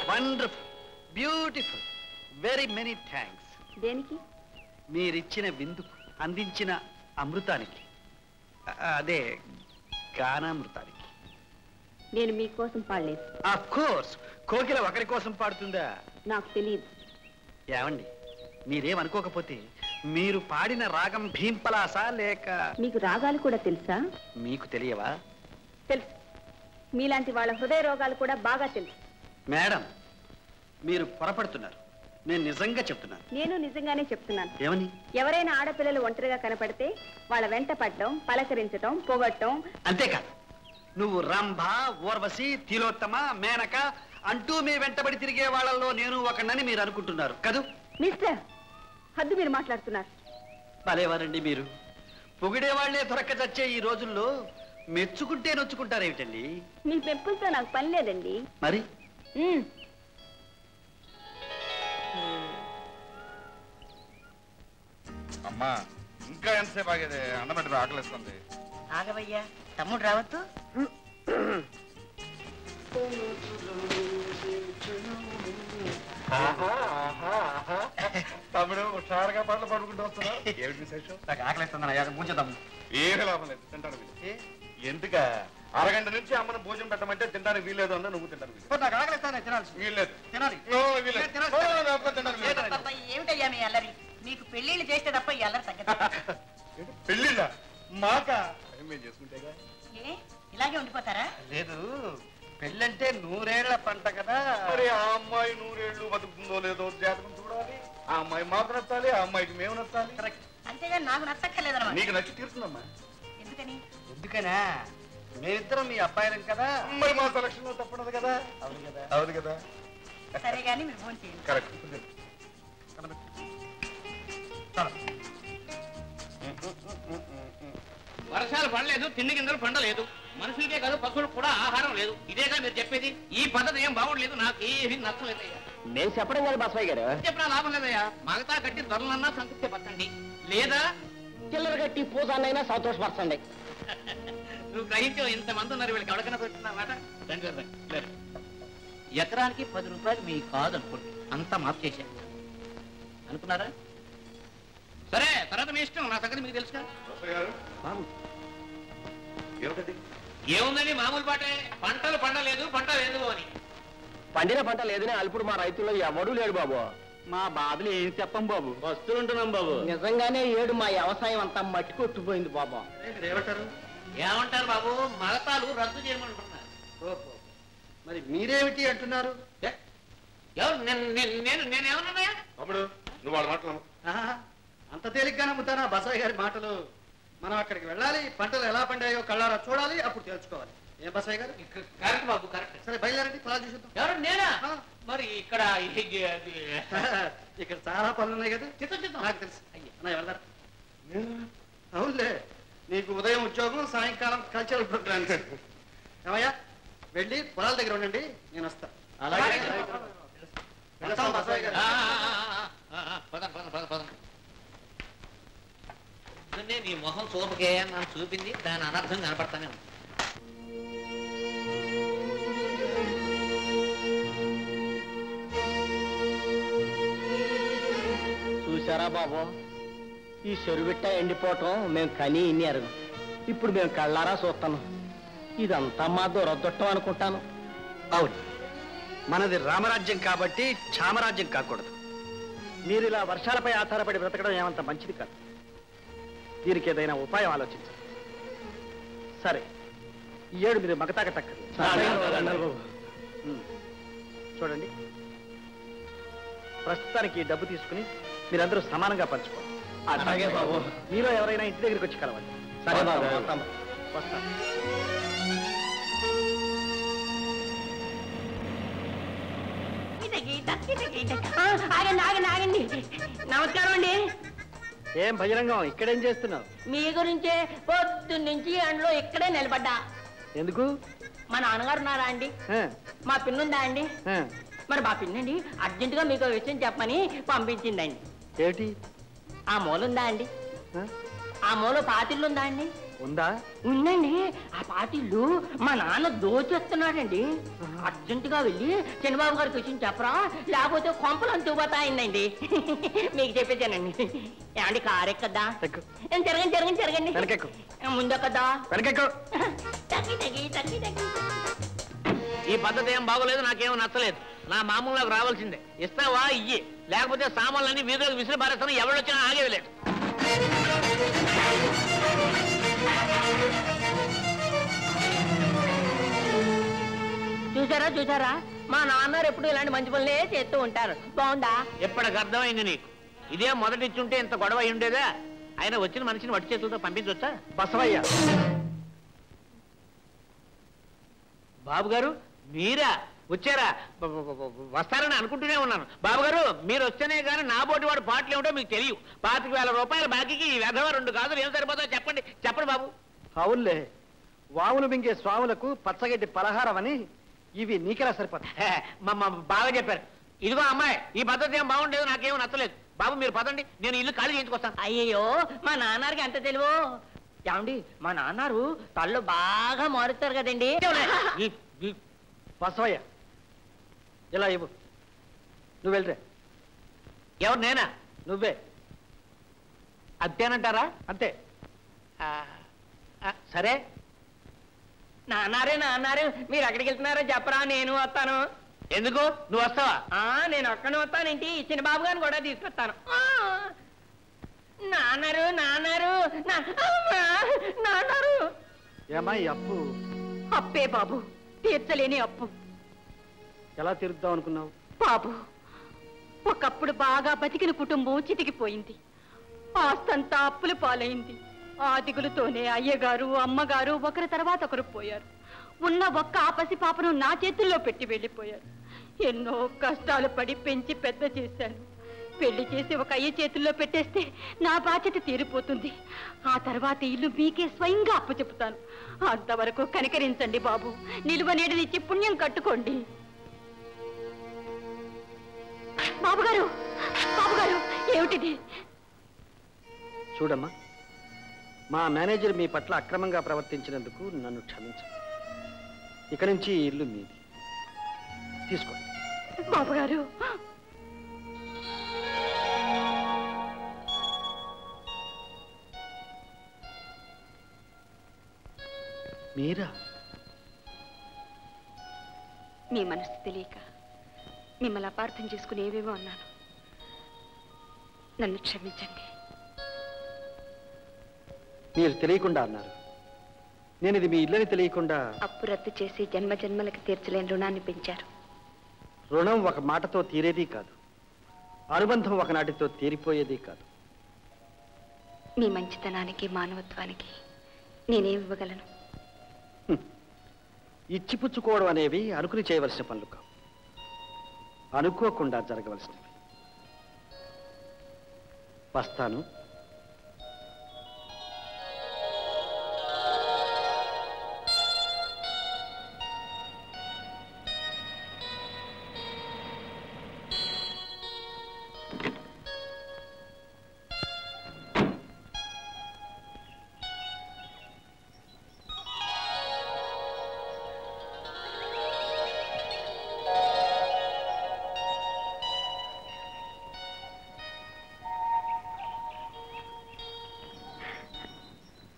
Wonderful, beautiful, very many thanks. దేనికి? మీరిచ్చిన విందుకు, అందించిన అమృతానికి, అదే గానామృతానికి. నేను మీకోసం పాడలేదు. ఆఫ్ కోర్స్, కోకిల ఒకరి కోసం పాడుతుందా? నాకు తెలియదు. ఏమండి, మీరేమనుకోకపోతే మీరు పాడిన రాగం భీంపలాస లేక? మీకు రాగాలు కూడా తెలుసా? మీకు తెలియవా? తెలుసు. మీలాంటి వాళ్ళ హృదయ రోగాలు కూడా బాగా తెలుసు. మేడం, మీరు పొరపడుతున్నారు. నేను నిజంగా చెప్తున్నాను. నేను నిజంగానే చెప్తున్నాను. ఏమని? ఎవరైనా ఆడపిల్లలు ఒంటరిగా కనపడితే వాళ్ళ వెంట పడడం, పలకరించడం, పొగట్టం. అంతేకాదు, నువ్వు రంభ, ఊర్వశి, తిలోత్తమ, మేనక అంటూ మీ వెంటబడి తిరిగే వాళ్ళల్లో నేను ఒకనని మీరు అనుకుంటున్నారు కదూ? మిస్టర్, హద్దు మీరు మాట్లాడుతున్నారు. భలేవారండి మీరు. పొగిడే వాళ్లే దొరక్క చచ్చే ఈ రోజుల్లో మెచ్చుకుంటే నొచ్చుకుంటారేమిటండి? మీ పెంపులతో నాకు పని లేదండి. మరి అమ్మా, ఇంకా ఎంతసేపు ఆగేది? అన్నమాట ఆకలిస్తుంది. ఆగవయ్యా, తమ్ముడు రావద్దు. తమ్ముడు హుషారుగా పాటలు పాడుకుంటూ వస్తున్నావు. ఏమిటి విశేషం? నాకు ఆకలిస్తుందన్న ముంచుదాం. ఏమీ లాభం లేదు, తింటాను. ఎందుక అరగంట నుంచి అమ్మను భోజనం పెట్టమంటే తినడానికి వీల్లేదు అన్న, నువ్వు తింటాను. నాకు ఆకలిస్తాను, తినాలి. వీల్లేదు. తినాలి. ఏమిటయ్యా మీ అల్లరి? మీకు పెళ్లిళ్ళు చేస్తే తప్ప ఈ అల్లరి తగ్గదు. పెళ్ళిళ్ళ మాక మేము చేసుకుంటేగా. ఏ ఇలాగే ఉండిపోతారా? లేదు, పెళ్ళంటే 100 ఏళ్ల పంట కదా. మరి ఆ అమ్మాయి 100 ఏళ్ళు బతుకుతుందో లేదో జాతకం చూడాలి. ఆ అమ్మాయి మాకు నచ్చాలి, ఆ అమ్మాయికి మేము నచ్చాలి. అంతేగాని నాకు నచ్చక్కర్లేదన్నమాట. నీకు నచ్చి తీరుతుందమ్మా. ఎందుకని? ఎందుకనా? మేమిద్దరం మీ అబ్బాయిలం కదా, మరి మా సెలక్షన్ లో తప్పదు కదా. అవును కదా, అవును కదా. సరే గానీ మీరు ఫోన్ చేయండి. కరెక్ట్. వర్షాలు పడలేదు, తిండి గింజలు పండలేదు, మనుషులకే కాదు పశువులకు కూడా ఆహారం లేదు. ఇదేగా మీరు చెప్పేది? ఈ పద్ధతి ఏం బాగుండలేదు, నాకు ఏమీ నచ్చలేదయ్యా. నేను చెప్పడం కాదు బసవయ్య గారు. చెప్పినా లాభం లేదయ్యా. మగతా కట్టి ధరలన్నా సంతృప్తి పరచండి, లేదా చిల్లర కట్టి పూజాన్నైనా సంతోషపరచండి. నువ్వు గ్రహించావు. ఇంతమంది ఉన్నారు, వీళ్ళకి ఎవరికైనా వచ్చిందన్నమాట. ఎకరానికి 10 రూపాయలు మీ కాదు అనుకోండి, అంతా మాఫ్ చేశాను అనుకున్నారా? సరే, తర్వాత మీ ఇష్టం. నా సంగతి మీకు తెలుసుగా. ఏముందని మామూలు పాటే, పంటలు పండలేదు, పంట లేదు అని. పండిన పంట లేదని అల్పుడు మా రైతుల్లో ఎవడూ లేడు బాబు. మా బాధలు ఏం చెప్పం బాబు, వస్తుంటున్నాం బాబు. నిజంగానే ఏడు మా వ్యవసాయం అంతా మట్టి కొట్టుపోయింది బాబు. ఏమంటారు బాబు? మగతాలు రద్దు చేయమంటున్నారు. ఓహో, మరి మీరేమిటి అంటున్నారు? ఎవరు? నేనేమన్నాయా? తమ్ముడు, నువ్వు వాళ్ళ మాటలు అంత తేలిగ్గా నమ్ముతానా బసవయ్య గారి మాటలు? మనం అక్కడికి వెళ్ళాలి, పంటలు ఎలా పండాయో కళ్ళారా చూడాలి, అప్పుడు తెలుసుకోవాలి. ఏం బసవయ్య గారు? కరెక్ట్ బాబు, కరెక్ట్. సరే బయలుదేరండి, పొలాలు చూద్దాం. ఎవరు? నేనా? మరి ఇక్కడ ఇక్కడ చాలా పనులు ఉన్నాయి కదా. చిత్తం నాకు తెలుసు. అన్న వెళ్దారు. అవునులే, నీకు ఉదయం ఉద్యోగం, సాయంకాలం కల్చరల్ ప్రోగ్రామ్స్. ఏమయ్యా, వెళ్ళి పొలాల దగ్గర ఉండండి, నేను వస్తా. అలాగే బసవయ్య గారు. నీ మొహం చూపకే నన్ను చూపింది, దాని అనర్థం కనపడతానే ఉంది. చూసారా బాబు, ఈ చెరువిట్ట ఎండిపోవటం మేము కని ఇన్నారు. ఇప్పుడు మేము కళ్ళారా చూస్తాను. ఇదంతా మా దురదృష్టం అనుకుంటాను. అవును, మనది రామరాజ్యం కాబట్టి క్షామరాజ్యం కాకూడదు. మీరు ఇలా వర్షాలపై ఆధారపడి బ్రతకడం ఏమంత మంచిది కాదు. దీనికి ఏదైనా ఉపాయం ఆలోచించాలి. సరే, ఈ ఏడు మీరు మగతాక తక్కదు. చూడండి, ప్రస్తుతానికి ఈ డబ్బు తీసుకుని మీరందరూ సమానంగా పంచుకోవాలి. అలాగే బాబు. మీలో ఎవరైనా ఇంటి దగ్గరికి వచ్చి కలవాలి. సరే బాబు, వస్తాను. ఆగండి ఆగండి. నమస్కారం అండి. ఏం భజరంగం, ఇక్కడేం చేస్తున్నావు? మీ గురించే పొద్దున్నుంచి ఎండలో ఇక్కడే నిలబడ్డా. ఎందుకు? మా నాన్నగారు ఉన్నారా అండి? మా పిన్నుందా అండి? మరి మా పిన్నండి అర్జెంటుగా మీకు విషయం చెప్పమని పంపించిందండి. ఏమిటి? ఆ మూలుందా అండి? ఆ మూల పాతిల్లుందా అండి? ఉందా? ఉందండి. ఆ పార్టీలు మా నాన్న దోచేస్తున్నాడండి. అర్జెంటుగా వెళ్ళి చిన్నబాబు గారికి విషయం చెప్పరా, లేకపోతే కొంపలు అంతుకుపోతాయిందండి. మీకు చెప్పేసానండి. ఏమండి కారు ఎక్కద్దా? జరగండి జరగండి జరగండి. ముందెక్కద్దా? తగ్గి తగ్గి తగ్గి తగ్గి. ఈ పద్ధతి ఏం బాగోలేదు, నాకేమో నచ్చలేదు. నా మామూలులోకి రావాల్సిందే. ఇస్తావా ఇయ్యి, లేకపోతే సామాన్లన్నీ వీధిలోకి విసిరి పారేస్తాను. ఎవరొచ్చినా ఆగేవిలేదు. చూసారా చూసారా, మా నాన్నగారు ఎప్పుడు ఇలాంటి మంచి పనులే చేస్తూ ఉంటారు. బాగుందా? ఎప్పటికి అర్థమైంది నీకు? ఇదే మొదటి ఇచ్చుంటే ఇంత గొడవ అయి ఉండేదా? ఆయన వచ్చిన మనిషిని వట్టి చేతులతో పంపించవచ్చా? బసవయ్య, బాబు గారు మీరా వచ్చారా? వస్తారని అనుకుంటూనే ఉన్నాను. బాబు గారు మీరు వస్తేనే కానీ నా బోటి వాడు పాటలు ఏమిటో మీకు తెలియదు. 25,000 రూపాయల బాకీకి ఈ వెధవ 2 గాజులు ఏం సరిపోతాయో చెప్పండి. చెప్పండి బాబు. అవునులే, వాములు మింగే స్వాములకు పచ్చగడ్డి పలహారం అని ఇవి నీకెలా సరిపోతాయి? బాగా చెప్పారు. ఇదిగో అమ్మాయి, ఈ పద్ధతి ఏం బాగుండేది, నాకేమో నచ్చలేదు. బాబు మీరు పదండి, నేను ఇల్లు ఖాళీ చేయించుకొస్తాను. అయ్యయ్యో, మా నాన్నగారికి ఎంత తెలివో. ఏమండి, మా నాన్నారు తల్లు బాగా మారుతారు కదండి. బసవయ్య, ఇలా ఇవ్వు. నువ్వు వెళ్ళరే. ఎవరు? నేనా? నువ్వే. అంతేనంటారా? అంతే. సరే. నాన్నారు మీరు ఎక్కడికి వెళ్తున్నారో చెప్పరా, నేను వస్తాను. ఎందుకు? నువ్వు వస్తావా? నేను ఒక్కనే వస్తానేంటి, చిన్న బాబు గారిని కూడా తీసుకొస్తాను. నాన్నారు ఏమా ఈ అప్పు? అప్పే బాబు, తీర్చలేని అప్పు. ఎలా తీరుద్దాం అనుకున్నావు? బాబు, ఒకప్పుడు బాగా బతికిన కుటుంబం చితికిపోయింది. ఆస్తంతా అప్పుల పాలైంది. ఆ దిగులుతోనే అయ్యగారు అమ్మగారు ఒకరి తర్వాత ఒకరు పోయారు. ఉన్న ఒక్క ఆపసి పాపను నా చేతుల్లో పెట్టి వెళ్ళిపోయారు. ఎన్నో కష్టాలు పడి పెంచి పెద్ద చేశాను. పెళ్లి చేసి ఒక అయ్య చేతుల్లో పెట్టేస్తే నా బాధ్యత తీరిపోతుంది. ఆ తర్వాత ఇల్లు మీకే స్వయంగా అప్పచెపుతాను. అంతవరకు కనికరించండి బాబు. నిలువ నీడనిచ్చి పుణ్యం కట్టుకోండి. బాబుగారు, బాబుగారు, ఏమిటిది? చూడమ్మా, మా మేనేజర్ మీ పట్ల అక్రమంగా ప్రవర్తించినందుకు నన్ను క్షమించు. ఇక నుంచి ఈ ఇల్లు మీది. తీసుకో. బాబుగారు, మీరా? మీ మనసు తెలియక మిమ్మల్ని అపార్థం చేసుకుని ఏవేవో అన్నాను. నన్ను క్షమించండి. మీరు తెలియకుండా అన్నారు. నేను ఇది మీ ఇల్లని తెలియకుండా. అప్పు రద్దు చేసి జన్మ జన్మలకి తీర్చలేని రుణాన్ని పెంచారు. రుణం ఒక మాటతో తీరేది కాదు, అనుబంధం ఒకనాటితో తీరిపోయేది కాదు. మీ మంచితనానికి మానవత్వానికి నేనేం ఇవ్వగలను? ఇచ్చిపుచ్చుకోవడం అనేవి అనుకుని చేయవలసిన పనులు కావు, అనుకోకుండా జరగవలసినవి. వస్తాను.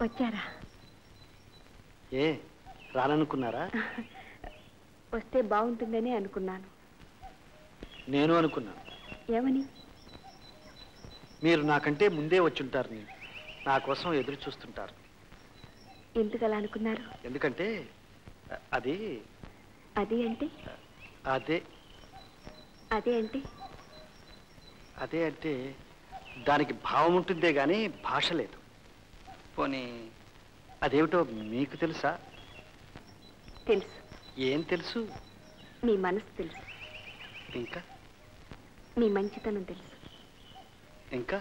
వచ్చారా? ఏ రాననుకున్నారా? వస్తే బాగుంటుందని అనుకున్నాను. నేను అనుకున్నాను. ఏమని? మీరు నాకంటే ముందే వచ్చుంటారని, నా కోసం ఎదురు చూస్తుంటారు. ఎందుకు అలా అనుకున్నారు? ఎందుకంటే అది అది అంటే అదే అదే అంటే అదే అంటే దానికి భావం ఉంటుందే గాని భాష లేదు. పోనీ అదేమిటో మీకు తెలుసా? తెలుసు. ఏం తెలుసు? మీ మనసు తెలుసు. ఇంకా? మీ మంచితనం తెలుసు. ఇంకా?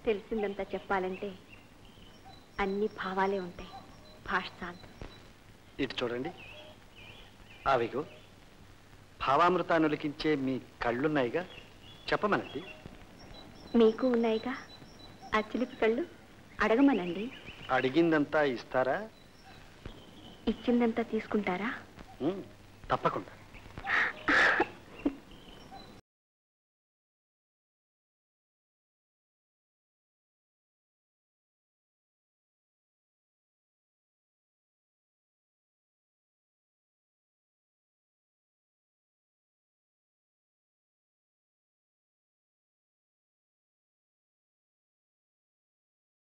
తెలిసిందంతా చెప్పాలంటే అన్ని భావాలే ఉంటాయి, భాష చాలు. ఇటు చూడండి. అవిగో భావామృతాన్ని ఉలికించే మీ కళ్ళున్నాయిగా, చెప్పమనండి. మీకు ఉన్నాయిగా ఆ చిలిపి కళ్ళు, అడగమనండి. అడిగిందంతా ఇస్తారా? ఇచ్చిందంతా తీసుకుంటారా? తప్పకుండా.